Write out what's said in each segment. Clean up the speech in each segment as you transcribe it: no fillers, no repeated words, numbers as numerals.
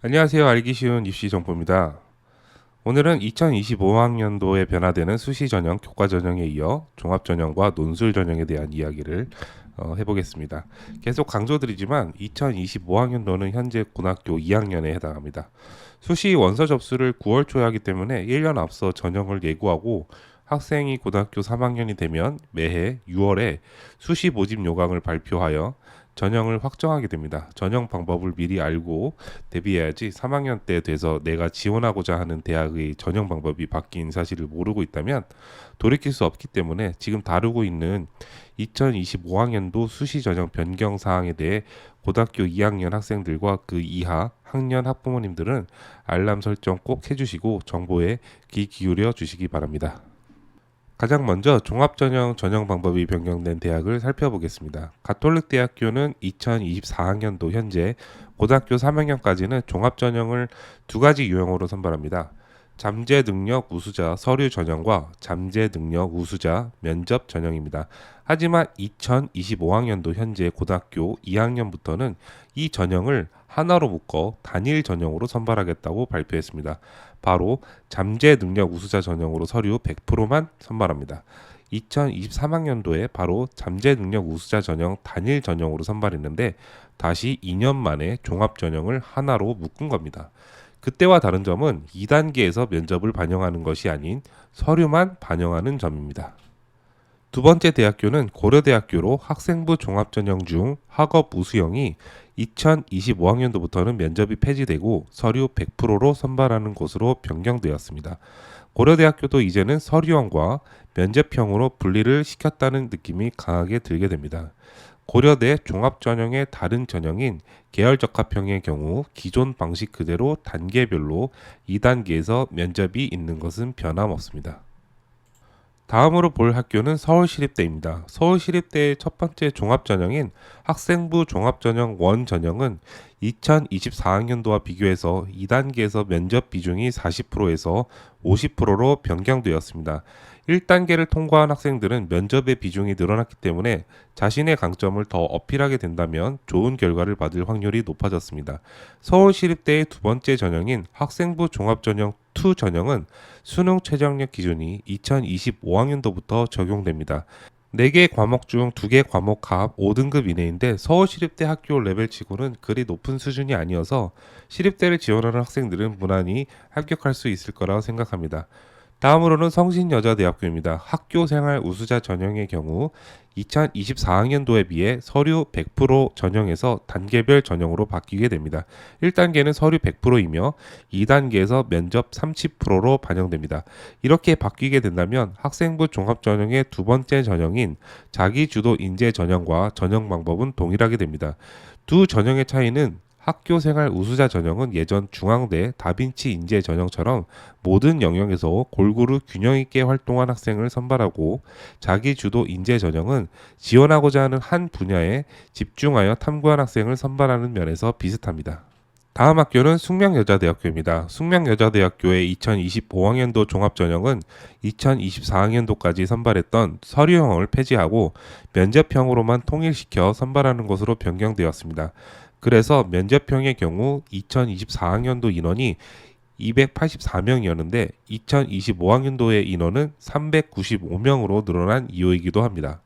안녕하세요. 알기 쉬운 입시 정보입니다. 오늘은 2025학년도에 변화되는 수시 전형, 교과 전형에 이어 종합 전형과 논술 전형에 대한 이야기를 해보겠습니다. 계속 강조드리지만 2025학년도는 현재 고등학교 2학년에 해당합니다. 수시 원서 접수를 9월 초에 하기 때문에 1년 앞서 전형을 예고하고 학생이 고등학교 3학년이 되면 매해 6월에 수시 모집 요강을 발표하여 전형을 확정하게 됩니다. 전형 방법을 미리 알고 대비해야지 3학년 때 돼서 내가 지원하고자 하는 대학의 전형 방법이 바뀐 사실을 모르고 있다면 돌이킬 수 없기 때문에 지금 다루고 있는 2025학년도 수시 전형 변경 사항에 대해 고등학교 2학년 학생들과 그 이하 학년 학부모님들은 알람 설정 꼭 해주시고 정보에 귀 기울여 주시기 바랍니다. 가장 먼저 종합전형 전형 방법이 변경된 대학을 살펴보겠습니다. 가톨릭대학교는 2024학년도 현재 고등학교 3학년까지는 종합전형을 두 가지 유형으로 선발합니다. 잠재 능력 우수자 서류 전형과 잠재 능력 우수자 면접 전형입니다. 하지만 2025학년도 현재 고등학교 2학년부터는 이 전형을 하나로 묶어 단일 전형으로 선발하겠다고 발표했습니다. 바로 잠재 능력 우수자 전형으로 서류 100%만 선발합니다. 2023학년도에 바로 잠재 능력 우수자 전형 단일 전형으로 선발했는데 다시 2년 만에 종합 전형을 하나로 묶은 겁니다. 그때와 다른 점은 2단계에서 면접을 반영하는 것이 아닌 서류만 반영하는 점입니다. 두 번째 대학교는 고려대학교로 학생부 종합전형 중 학업 우수형이 2025학년도부터는 면접이 폐지되고 서류 100%로 선발하는 곳으로 변경되었습니다. 고려대학교도 이제는 서류형과 면접형으로 분리를 시켰다는 느낌이 강하게 들게 됩니다. 고려대 종합전형의 다른 전형인 계열적합형의 경우 기존 방식 그대로 단계별로 2단계에서 면접이 있는 것은 변함없습니다. 다음으로 볼 학교는 서울시립대입니다. 서울시립대의 첫 번째 종합전형인 학생부 종합전형 1 전형은 2024학년도와 비교해서 2단계에서 면접 비중이 40%에서 50%로 변경되었습니다. 1단계를 통과한 학생들은 면접의 비중이 늘어났기 때문에 자신의 강점을 더 어필하게 된다면 좋은 결과를 받을 확률이 높아졌습니다. 서울시립대의 두 번째 전형인 학생부 종합전형 2 전형은 수능 최저학력 기준이 2025학년도부터 적용됩니다. 4개 과목 중 2개 과목 합 5등급 이내인데 서울시립대 학교 레벨치고는 그리 높은 수준이 아니어서 시립대를 지원하는 학생들은 무난히 합격할 수 있을 거라고 생각합니다. 다음으로는 성신여자대학교입니다. 학교생활 우수자 전형의 경우 2024학년도에 비해 서류 100% 전형에서 단계별 전형으로 바뀌게 됩니다. 1단계는 서류 100%이며 2단계에서 면접 30%로 반영됩니다. 이렇게 바뀌게 된다면 학생부 종합전형의 두 번째 전형인 자기주도 인재 전형과 전형 방법은 동일하게 됩니다. 두 전형의 차이는 학교생활 우수자 전형은 예전 중앙대 다빈치 인재 전형처럼 모든 영역에서 골고루 균형 있게 활동한 학생을 선발하고 자기주도 인재 전형은 지원하고자 하는 한 분야에 집중하여 탐구한 학생을 선발하는 면에서 비슷합니다. 다음 학교는 숙명여자대학교입니다. 숙명여자대학교의 2025학년도 종합전형은 2024학년도까지 선발했던 서류형을 폐지하고 면접형으로만 통일시켜 선발하는 것으로 변경되었습니다. 그래서 면접형의 경우 2024학년도 인원이 284명이었는데 2025학년도의 인원은 395명으로 늘어난 이유이기도 합니다.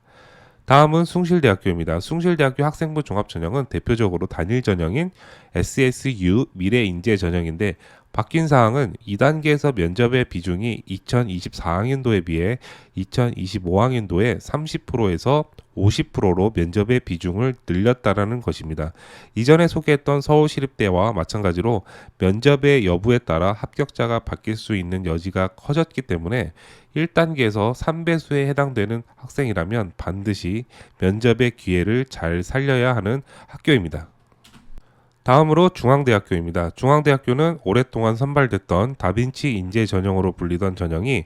다음은 숭실대학교입니다. 숭실대학교 학생부 종합전형은 대표적으로 단일 전형인 SSU 미래인재 전형인데 바뀐 사항은 2단계에서 면접의 비중이 2024학년도에 비해 2025학년도에 30%에서 50%로 면접의 비중을 늘렸다라는 것입니다. 이전에 소개했던 서울시립대와 마찬가지로 면접의 여부에 따라 합격자가 바뀔 수 있는 여지가 커졌기 때문에 1단계에서 3배수에 해당되는 학생이라면 반드시 면접의 기회를 잘 살려야 하는 학교입니다. 다음으로 중앙대학교입니다. 중앙대학교는 오랫동안 선발됐던 다빈치 인재 전형으로 불리던 전형이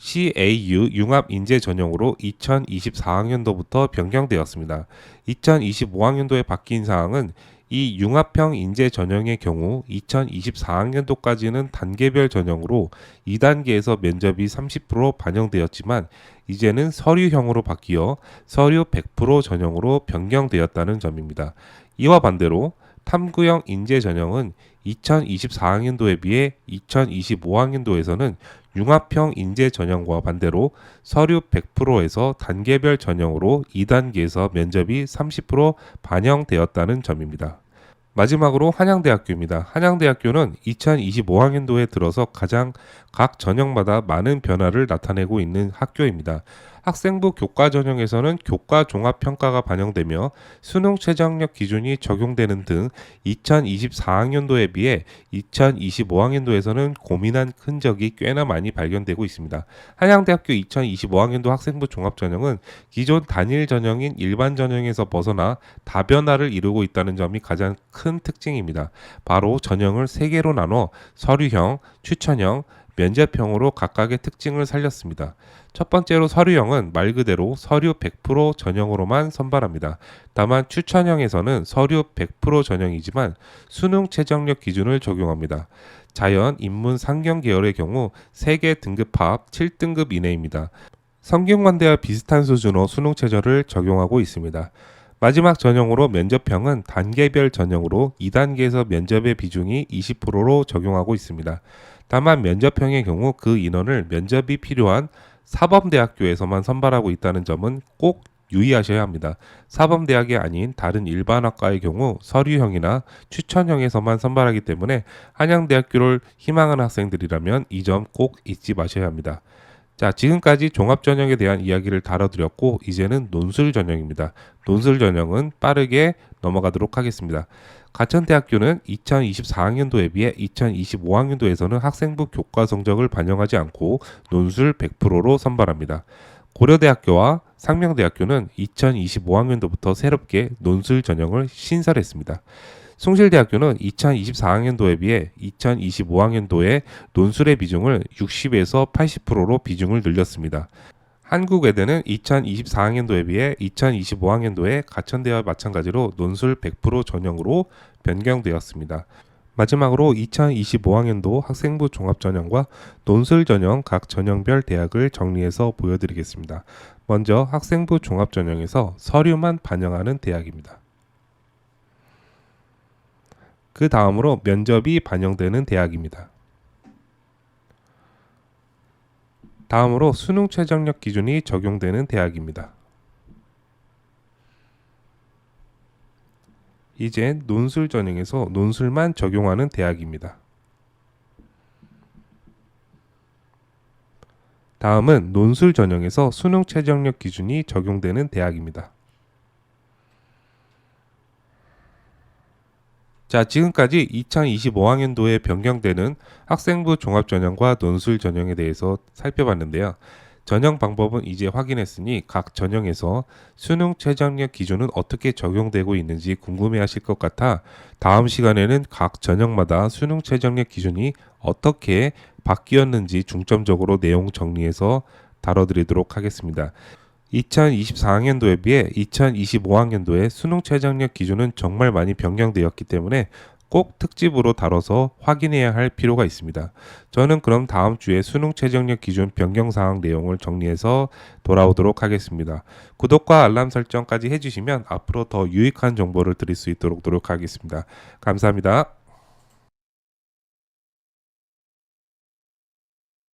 CAU 융합 인재 전형으로 2024학년도부터 변경되었습니다. 2025학년도에 바뀐 사항은 이 융합형 인재 전형의 경우 2024학년도까지는 단계별 전형으로 2단계에서 면접이 30% 반영되었지만 이제는 서류형으로 바뀌어 서류 100% 전형으로 변경되었다는 점입니다. 이와 반대로 탐구형 인재 전형은 2024학년도에 비해 2025학년도에서는 융합형 인재 전형과 반대로 서류 100%에서 단계별 전형으로 2단계에서 면접이 30% 반영되었다는 점입니다. 마지막으로 한양대학교입니다. 한양대학교는 2025학년도에 들어서 가장 각 전형마다 많은 변화를 나타내고 있는 학교입니다. 학생부 교과 전형에서는 교과 종합평가가 반영되며 수능 최저학력 기준이 적용되는 등 2024학년도에 비해 2025학년도에서는 고민한 흔적이 꽤나 많이 발견되고 있습니다. 한양대학교 2025학년도 학생부 종합전형은 기존 단일 전형인 일반 전형에서 벗어나 다변화를 이루고 있다는 점이 가장 큰 특징입니다. 바로 전형을 3개로 나눠 서류형, 추천형, 면접형으로 각각의 특징을 살렸습니다. 첫 번째로 서류형은 말 그대로 서류 100% 전형으로만 선발합니다. 다만 추천형에서는 서류 100% 전형이지만 수능 최저학력 기준을 적용합니다. 자연, 인문, 상경 계열의 경우 3개 등급 합 7등급 이내입니다. 성균관대와 비슷한 수준으로 수능 최저를 적용하고 있습니다. 마지막 전형으로 면접형은 단계별 전형으로 2단계에서 면접의 비중이 20%로 적용하고 있습니다. 다만 면접형의 경우 그 인원을 면접이 필요한 사범대학교에서만 선발하고 있다는 점은 꼭 유의하셔야 합니다. 사범대학이 아닌 다른 일반 학과의 경우 서류형이나 추천형에서만 선발하기 때문에 한양대학교를 희망하는 학생들이라면 이 점 꼭 잊지 마셔야 합니다. 자, 지금까지 종합전형에 대한 이야기를 다뤄드렸고 이제는 논술전형입니다. 논술전형은 빠르게 넘어가도록 하겠습니다. 가천대학교는 2024학년도에 비해 2025학년도에서는 학생부 교과 성적을 반영하지 않고 논술 100%로 선발합니다. 고려대학교와 상명대학교는 2025학년도부터 새롭게 논술 전형을 신설했습니다. 숭실대학교는 2024학년도에 비해 2025학년도에 논술의 비중을 60에서 80%로 비중을 늘렸습니다. 한국외대는 2024학년도에 비해 2025학년도에 가천대와 마찬가지로 논술 100% 전형으로 변경되었습니다. 마지막으로 2025학년도 학생부 종합전형과 논술 전형 각 전형별 대학을 정리해서 보여드리겠습니다. 먼저 학생부 종합전형에서 서류만 반영하는 대학입니다. 그 다음으로 면접이 반영되는 대학입니다. 다음으로 수능 최저학력 기준이 적용되는 대학입니다. 이제 논술 전형에서 논술만 적용하는 대학입니다. 다음은 논술 전형에서 수능 최저학력 기준이 적용되는 대학입니다. 자, 지금까지 2025학년도에 변경되는 학생부 종합전형과 논술 전형에 대해서 살펴봤는데요. 전형 방법은 이제 확인했으니 각 전형에서 수능 최저학력 기준은 어떻게 적용되고 있는지 궁금해하실 것 같아 다음 시간에는 각 전형마다 수능 최저학력 기준이 어떻게 바뀌었는지 중점적으로 내용 정리해서 다뤄드리도록 하겠습니다. 2024학년도에 비해 2025학년도의 수능 최저학력 기준은 정말 많이 변경되었기 때문에 꼭 특집으로 다뤄서 확인해야 할 필요가 있습니다. 저는 그럼 다음 주에 수능 최저학력 기준 변경사항 내용을 정리해서 돌아오도록 하겠습니다. 구독과 알람 설정까지 해주시면 앞으로 더 유익한 정보를 드릴 수 있도록 노력하겠습니다. 감사합니다.